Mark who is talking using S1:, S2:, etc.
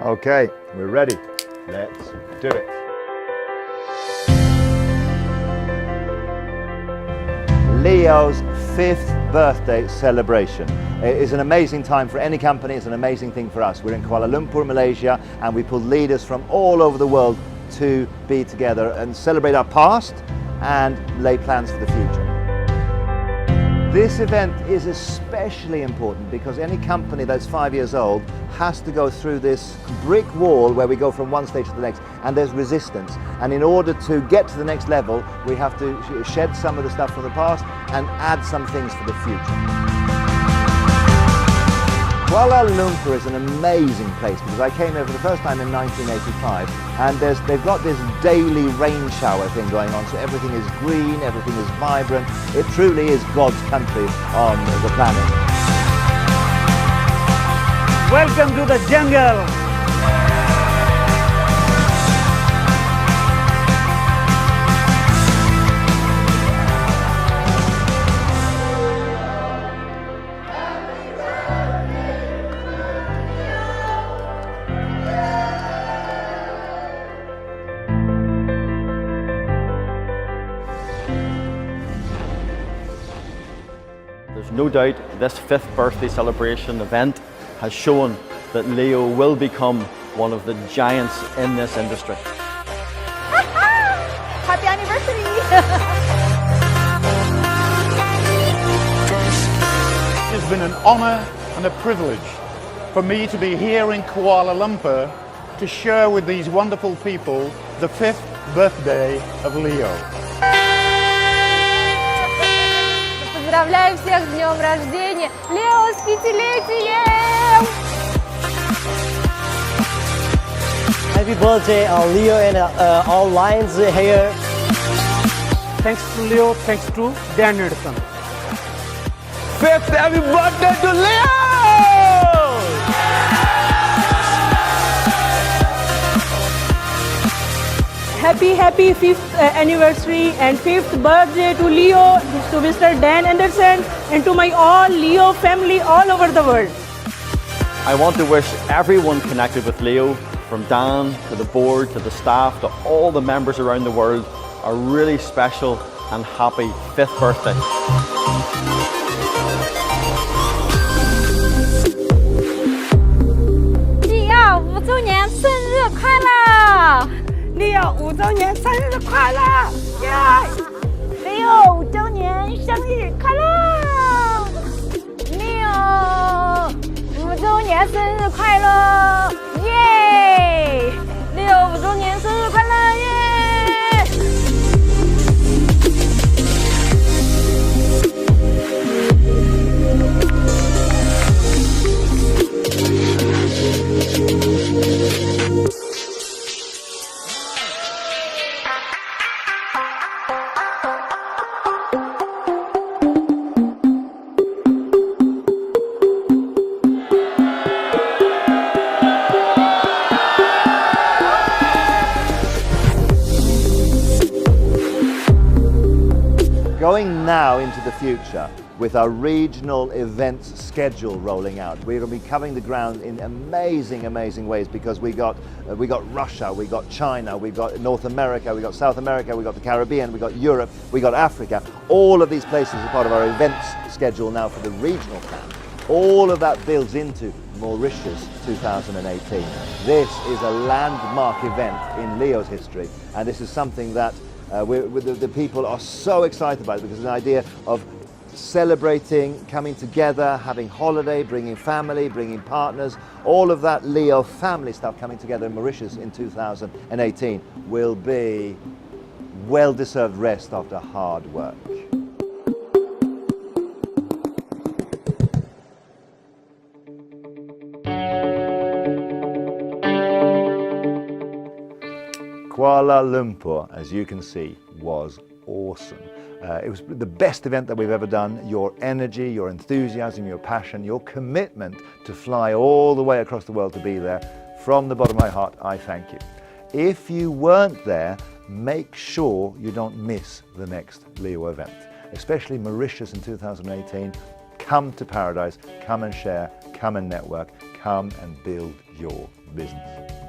S1: Okay, we're ready. Let's do it. Leo's 5th birthday celebration. It is an amazing time for any company, it's an amazing thing for us. We're in Kuala Lumpur, Malaysia, and we pulled leaders from all over the world to be together and celebrate our past and lay plans for the future. This event is especially important because any company that's 5 years old has to go through this brick wall where we go from one stage to the next, and there's resistance. And in order to get to the next level, we have to shed some of the stuff from the past and add some things for the future. Kuala Lumpur is an amazing place because I came here for the first time in 1985, and they've got this daily rain shower thing going on, so everything is green, everything is vibrant. It truly is God's country on the planet.
S2: Welcome to the jungle.
S3: There's no doubt this 5th birthday celebration event has shown that Leo will become one of the giants in this industry.
S4: Happy anniversary!
S5: It's been an honor and a privilege for me to be here in Kuala Lumpur to share with these wonderful people the 5th birthday of Leo.
S4: Поздравляю всех с днем рождения! Лео с 5-летием!
S6: Happy birthday, Leo, and all lions here.
S2: Thanks to Leo, thanks to Dan Edson.
S1: 5th happy birthday to Leo!
S7: Happy 5th anniversary and 5th birthday to Leo, to Mr. Dan Anderson, and to my all Leo family all over the world.
S3: I want to wish everyone connected with Leo, from Dan to the board to the staff to all the members around the world, a really special and happy 5th birthday.
S4: Leo 5周年生日快乐！
S7: Leo 5周年生日快乐！耶！
S4: Leo 5周年生日快乐！ Leo 5周年生日快乐！耶！ Leo 5周年生日快乐！耶！
S1: Going now into the future with our regional events schedule rolling out. We're going to be covering the ground in amazing ways because we got Russia, we got China, we got North America, we got South America, we got the Caribbean, we got Europe, we got Africa. All of these places are part of our events schedule now for the regional plan. All of that builds into Mauritius 2018. This is a landmark event in Leo's history, and this is something that the people are so excited about it because it's an idea of celebrating, coming together, having holiday, bringing family, bringing partners, all of that Leo family stuff coming together in Mauritius in 2018 will be well-deserved rest after hard work. Kuala Lumpur, as you can see, was awesome. It was the best event that we've ever done. Your energy, your enthusiasm, your passion, your commitment to fly all the way across the world to be there, from the bottom of my heart, I thank you. If you weren't there, make sure you don't miss the next Leo event, especially Mauritius in 2018. Come to paradise, come and share, come and network, come and build your business.